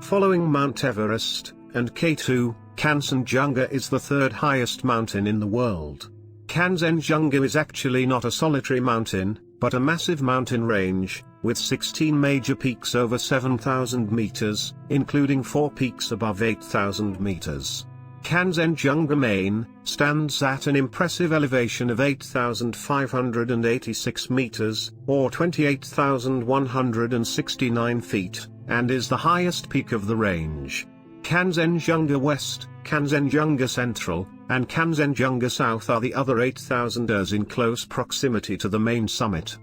Following Mount Everest and K2, Kangchenjunga is the third highest mountain in the world. Kangchenjunga is actually not a solitary mountain, but a massive mountain range, with 16 major peaks over 7,000 meters, including 4 peaks above 8,000 meters. Kangchenjunga Main stands at an impressive elevation of 8,586 meters, or 28,169 feet, and is the highest peak of the range. Kangchenjunga West, Kangchenjunga Central, and Kangchenjunga South are the other 8,000ers in close proximity to the main summit.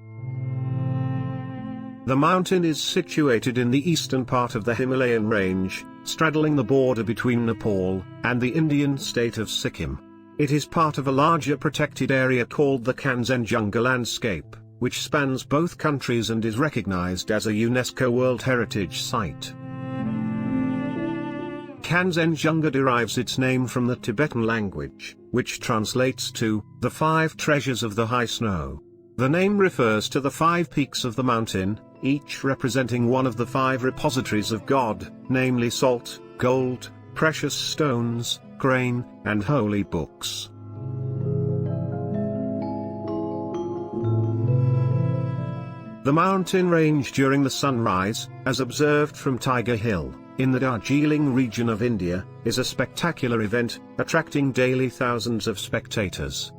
The mountain is situated in the eastern part of the Himalayan range, straddling the border between Nepal and the Indian state of Sikkim. It is part of a larger protected area called the Kangchenjunga landscape, which spans both countries and is recognized as a UNESCO World Heritage Site. Kangchenjunga derives its name from the Tibetan language, which translates to the 5 treasures of the high snow. The name refers to the 5 peaks of the mountain, each representing one of the 5 repositories of God, namely salt, gold, precious stones, grain, and holy books. The mountain range during the sunrise, as observed from Tiger Hill, in the Darjeeling region of India, is a spectacular event, attracting daily thousands of spectators.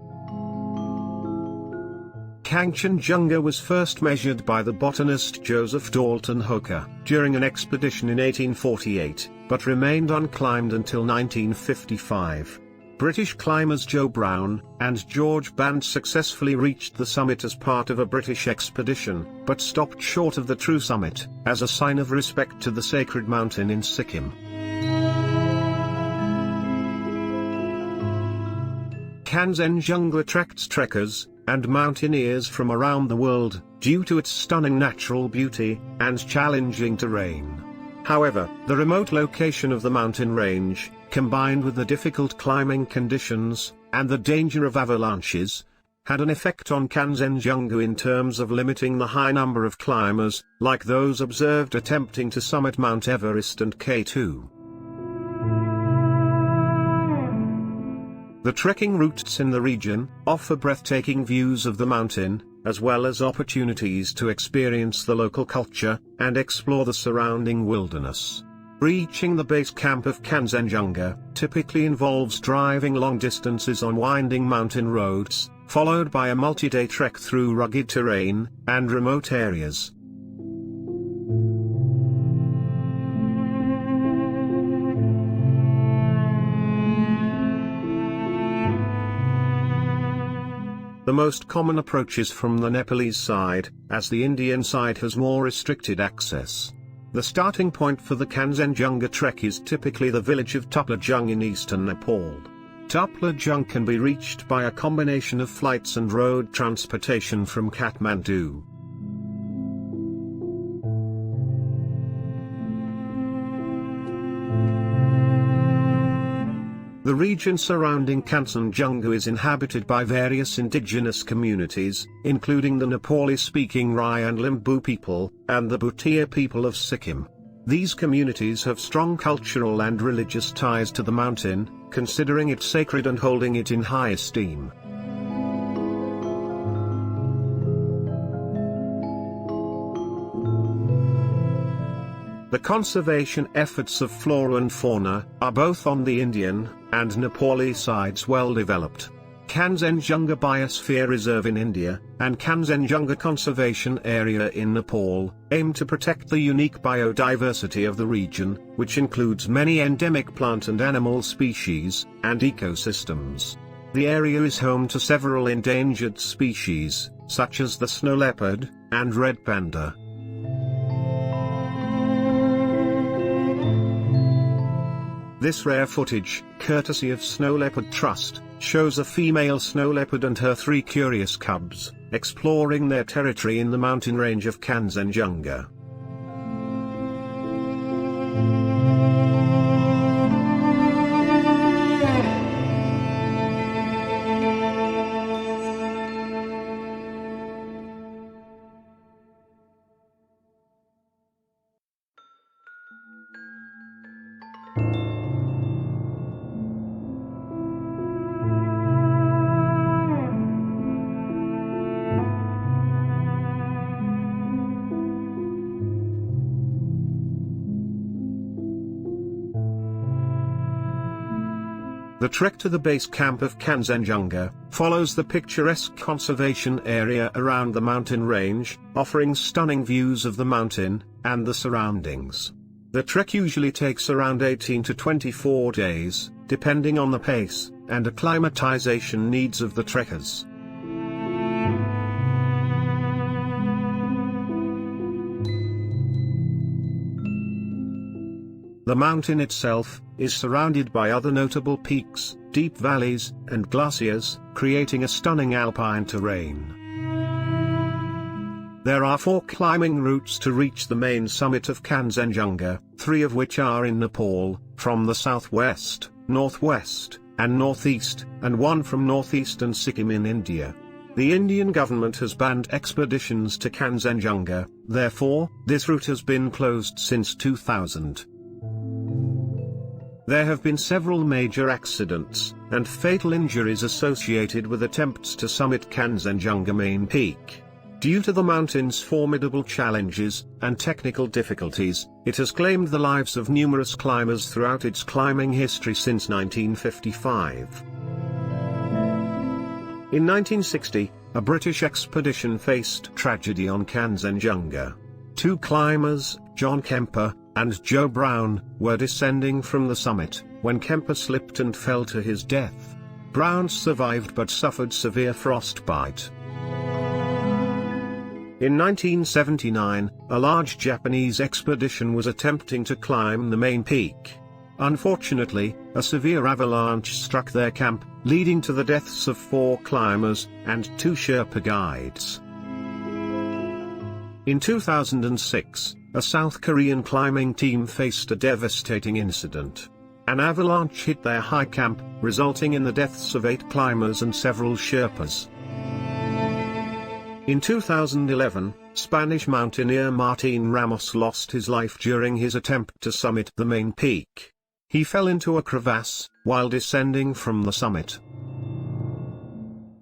Kangchenjunga was first measured by the botanist Joseph Dalton Hooker during an expedition in 1848, but remained unclimbed until 1955. British climbers Joe Brown and George Band successfully reached the summit as part of a British expedition, but stopped short of the true summit, as a sign of respect to the sacred mountain in Sikkim. Kangchenjunga attracts trekkers and mountaineers from around the world, due to its stunning natural beauty and challenging terrain. However, the remote location of the mountain range, combined with the difficult climbing conditions, and the danger of avalanches, had an effect on Kangchenjunga in terms of limiting the high number of climbers, like those observed attempting to summit Mount Everest and K2. The trekking routes in the region offer breathtaking views of the mountain, as well as opportunities to experience the local culture and explore the surrounding wilderness. Reaching the base camp of Kangchenjunga typically involves driving long distances on winding mountain roads, followed by a multi-day trek through rugged terrain and remote areas. The most common approach is from the Nepalese side, as the Indian side has more restricted access. The starting point for the Kangchenjunga trek is typically the village of Tuplajung in eastern Nepal. Tuplajung can be reached by a combination of flights and road transportation from Kathmandu. The region surrounding Kangchenjunga is inhabited by various indigenous communities, including the Nepali-speaking Rai and Limbu people, and the Bhutia people of Sikkim. These communities have strong cultural and religious ties to the mountain, considering it sacred and holding it in high esteem. The conservation efforts of flora and fauna are both on the Indian and Nepali sides well developed. Kangchenjunga Biosphere Reserve in India, and Kangchenjunga Conservation Area in Nepal, aim to protect the unique biodiversity of the region, which includes many endemic plant and animal species, and ecosystems. The area is home to several endangered species, such as the snow leopard, and red panda. This rare footage, courtesy of Snow Leopard Trust, shows a female snow leopard and her 3 curious cubs, exploring their territory in the mountain range of Kangchenjunga. The trek to the base camp of Kangchenjunga follows the picturesque conservation area around the mountain range, offering stunning views of the mountain and the surroundings. The trek usually takes around 18 to 24 days, depending on the pace and acclimatization needs of the trekkers. The mountain itself is surrounded by other notable peaks, deep valleys, and glaciers, creating a stunning alpine terrain. There are 4 climbing routes to reach the main summit of Kangchenjunga, 3 of which are in Nepal, from the southwest, northwest, and northeast, and 1 from northeast and Sikkim in India. The Indian government has banned expeditions to Kangchenjunga, therefore, this route has been closed since 2000. There have been several major accidents and fatal injuries associated with attempts to summit Kangchenjunga main peak. Due to the mountain's formidable challenges and technical difficulties, it has claimed the lives of numerous climbers throughout its climbing history since 1955. In 1960, a British expedition faced tragedy on Kangchenjunga. 2 climbers, John Kemper and Joe Brown, were descending from the summit when Kemper slipped and fell to his death. Brown survived but suffered severe frostbite. In 1979, a large Japanese expedition was attempting to climb the main peak. Unfortunately, a severe avalanche struck their camp, leading to the deaths of 4 climbers and 2 Sherpa guides. In 2006, a South Korean climbing team faced a devastating incident. An avalanche hit their high camp, resulting in the deaths of 8 climbers and several Sherpas. In 2011, Spanish mountaineer Martín Ramos lost his life during his attempt to summit the main peak. He fell into a crevasse while descending from the summit.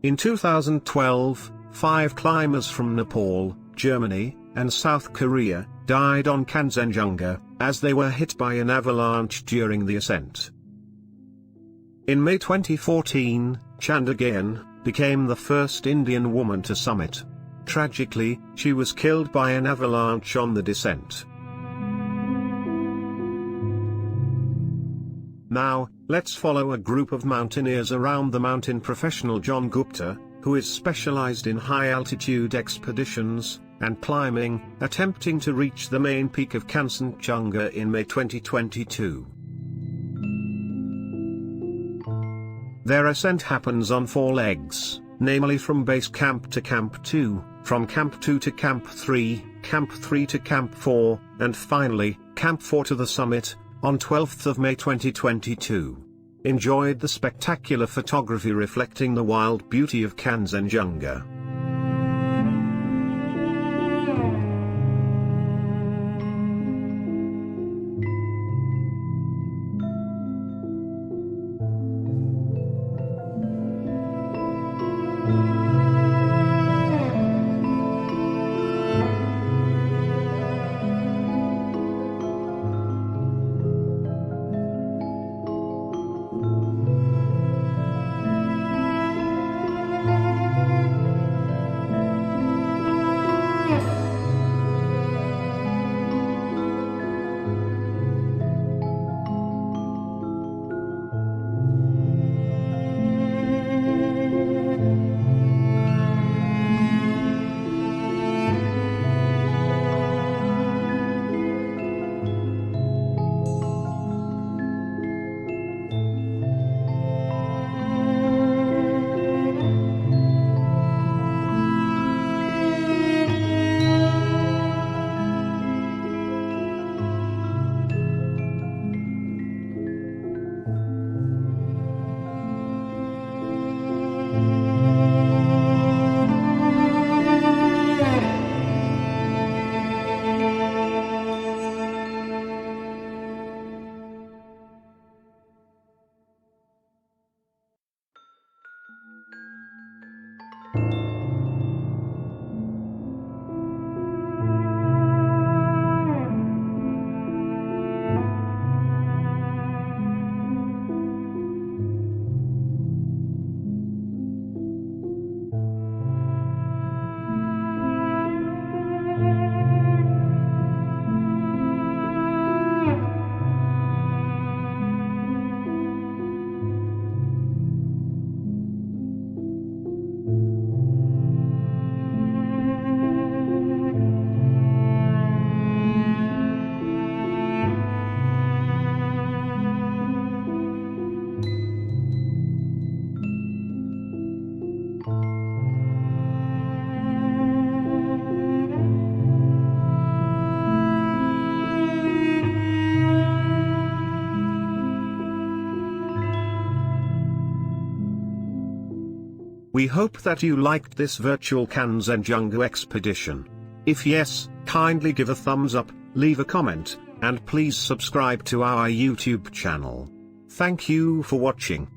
In 2012, 5 climbers from Nepal, Germany, and South Korea died on Kangchenjunga as they were hit by an avalanche during the ascent. In May 2014, Chandragyan became the first Indian woman to summit. Tragically, she was killed by an avalanche on the descent. Now, let's follow a group of mountaineers around the mountain. Professional John Gupta, who is specialized in high-altitude expeditions and climbing, attempting to reach the main peak of Kangchenjunga in May 2022. Their ascent happens on 4 legs, namely from base camp to Camp 2, from Camp 2 to Camp 3, Camp 3 to Camp 4, and finally, Camp 4 to the summit, on 12th of May 2022. Enjoyed the spectacular photography reflecting the wild beauty of Kangchenjunga. We hope that you liked this virtual Kangchenjunga expedition. If yes, kindly give a thumbs up, leave a comment, and please subscribe to our YouTube channel. Thank you for watching.